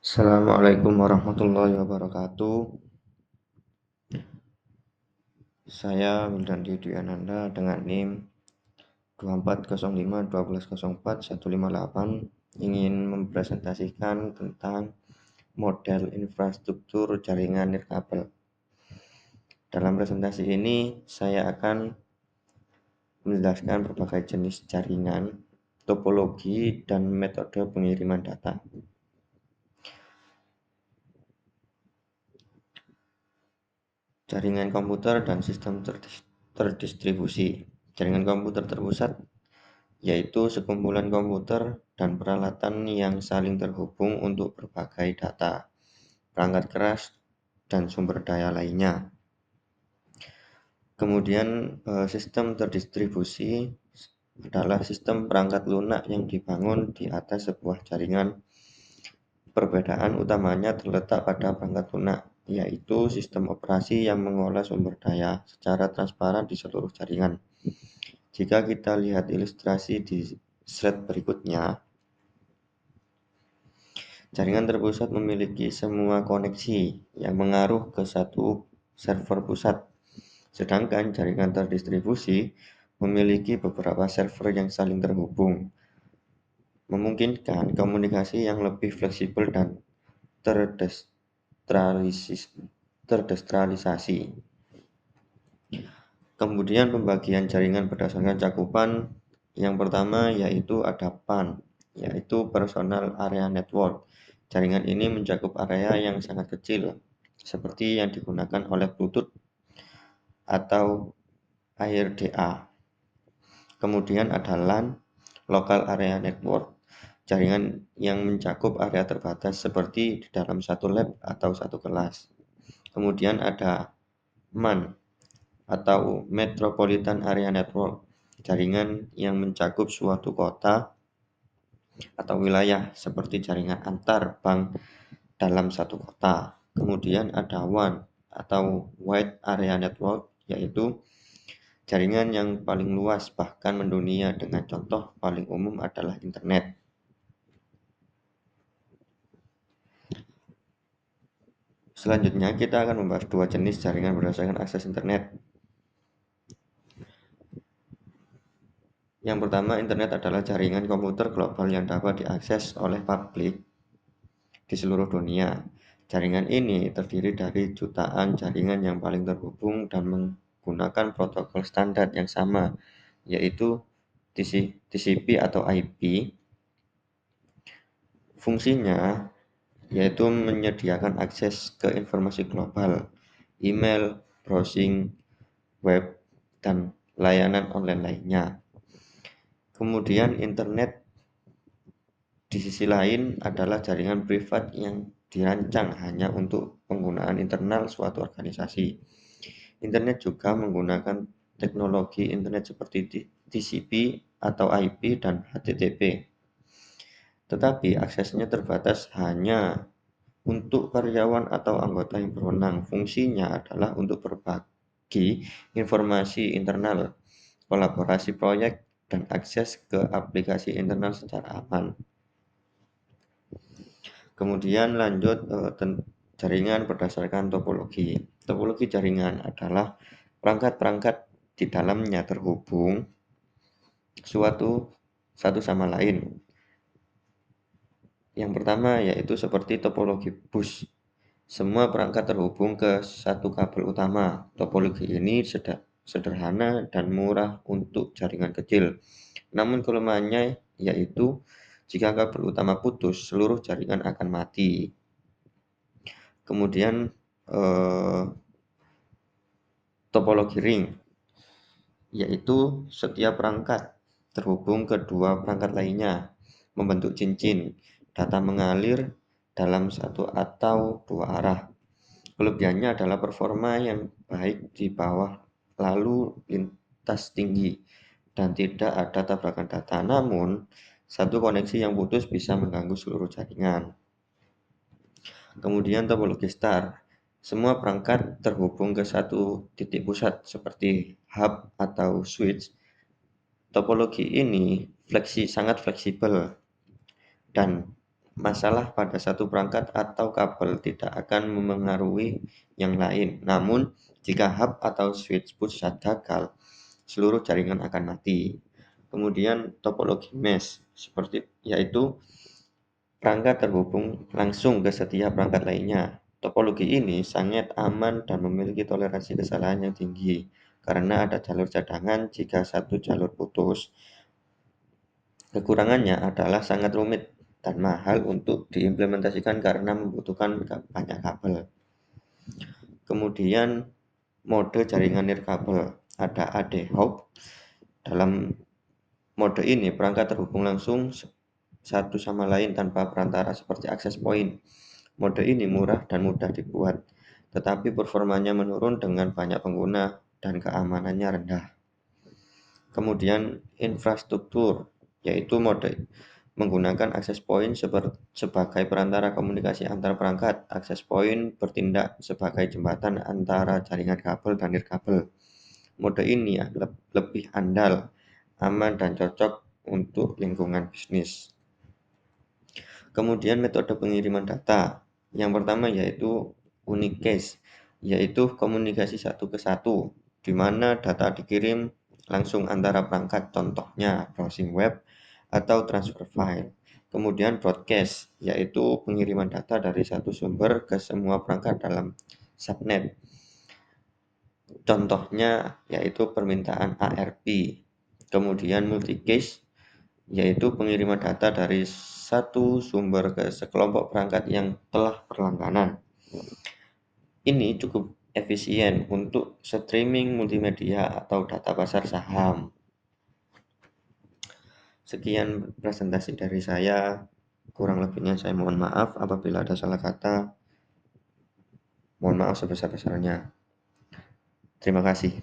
Assalamualaikum warahmatullahi wabarakatuh. Saya Wildan Dwi Ananda dengan NIM 24051404158 ingin mempresentasikan tentang model infrastruktur jaringan nirkabel. Dalam presentasi ini saya akan menjelaskan berbagai jenis jaringan, topologi, dan metode pengiriman data. Jaringan komputer dan sistem terdistribusi. Jaringan komputer terpusat yaitu sekumpulan komputer dan peralatan yang saling terhubung untuk berbagai data, perangkat keras, dan sumber daya lainnya. Kemudian sistem terdistribusi adalah sistem perangkat lunak yang dibangun di atas sebuah jaringan. Perbedaan utamanya terletak pada perangkat lunak, yaitu sistem operasi yang mengolah sumber daya secara transparan di seluruh jaringan. Jika kita lihat ilustrasi di slide berikutnya, jaringan terpusat memiliki semua koneksi yang mengaruh ke satu server pusat, sedangkan jaringan terdistribusi memiliki beberapa server yang saling terhubung, memungkinkan komunikasi yang lebih fleksibel dan terdesentralisasi. Kemudian pembagian jaringan berdasarkan cakupan. Yang pertama yaitu ada PAN, yaitu Personal Area Network. Jaringan ini mencakup area yang sangat kecil, seperti yang digunakan oleh Bluetooth atau AirDA. Kemudian ada LAN, Local Area Network, jaringan yang mencakup area terbatas seperti di dalam satu lab atau satu kelas. Kemudian ada MAN atau Metropolitan Area Network, jaringan yang mencakup suatu kota atau wilayah seperti jaringan antar bank dalam satu kota. Kemudian ada WAN atau Wide Area Network, yaitu jaringan yang paling luas bahkan mendunia, dengan contoh paling umum adalah internet. Selanjutnya kita akan membahas dua jenis jaringan berdasarkan akses internet. Yang pertama, internet adalah jaringan komputer global yang dapat diakses oleh publik di seluruh dunia. Jaringan ini terdiri dari jutaan jaringan yang paling terhubung dan menggunakan protokol standar yang sama, yaitu TCP atau IP. Fungsinya yaitu menyediakan akses ke informasi global, email, browsing, web, dan layanan online lainnya. Kemudian internet di sisi lain adalah jaringan privat yang dirancang hanya untuk penggunaan internal suatu organisasi. Internet juga menggunakan teknologi internet seperti TCP atau IP dan HTTP. Tetapi aksesnya terbatas hanya untuk karyawan atau anggota yang berwenang. Fungsinya adalah untuk berbagi informasi internal, kolaborasi proyek, dan akses ke aplikasi internal secara aman. Kemudian lanjut jaringan berdasarkan topologi. Topologi jaringan adalah perangkat-perangkat di dalamnya terhubung satu sama lain. Yang pertama yaitu seperti topologi bus. Semua perangkat terhubung ke satu kabel utama. Topologi ini sederhana dan murah untuk jaringan kecil. Namun kelemahannya yaitu jika kabel utama putus, seluruh jaringan akan mati. Kemudian topologi ring, yaitu setiap perangkat terhubung ke dua perangkat lainnya membentuk cincin. Data mengalir dalam satu atau dua arah. Kelebihannya adalah performa yang baik di bawah lalu lintas tinggi dan tidak ada tabrakan data. Namun, satu koneksi yang putus bisa mengganggu seluruh jaringan. Kemudian topologi star. Semua perangkat terhubung ke satu titik pusat seperti hub atau switch. Topologi ini sangat fleksibel dan Masalah pada satu perangkat atau kabel tidak akan memengaruhi yang lain. Namun, jika hub atau switch pusat gagal, seluruh jaringan akan mati. Kemudian topologi mesh yaitu perangkat terhubung langsung ke setiap perangkat lainnya. Topologi ini sangat aman dan memiliki toleransi kesalahan yang tinggi karena ada jalur cadangan jika satu jalur putus. Kekurangannya adalah sangat rumit dan mahal untuk diimplementasikan karena membutuhkan banyak kabel. Kemudian mode jaringan nirkabel ada ad hoc. Dalam mode ini perangkat terhubung langsung satu sama lain tanpa perantara seperti access point. Mode ini murah dan mudah dibuat, tetapi performanya menurun dengan banyak pengguna dan keamanannya rendah. Kemudian infrastruktur, yaitu mode menggunakan access point sebagai perantara komunikasi antar perangkat. Access point bertindak sebagai jembatan antara jaringan kabel dan nirkabel. Mode ini lebih andal, aman, dan cocok untuk lingkungan bisnis. Kemudian metode pengiriman data. Yang pertama yaitu unicase, yaitu komunikasi satu ke satu, di mana data dikirim langsung antara perangkat, contohnya browsing web atau transfer file. Kemudian broadcast, yaitu pengiriman data dari satu sumber ke semua perangkat dalam subnet. Contohnya yaitu permintaan ARP. Kemudian multicast, yaitu pengiriman data dari satu sumber ke sekelompok perangkat yang telah berlangganan. Ini cukup efisien untuk streaming multimedia atau data pasar saham. Sekian presentasi dari saya. Kurang lebihnya saya mohon maaf apabila ada salah kata. Mohon maaf sebesar-besarnya. Terima kasih.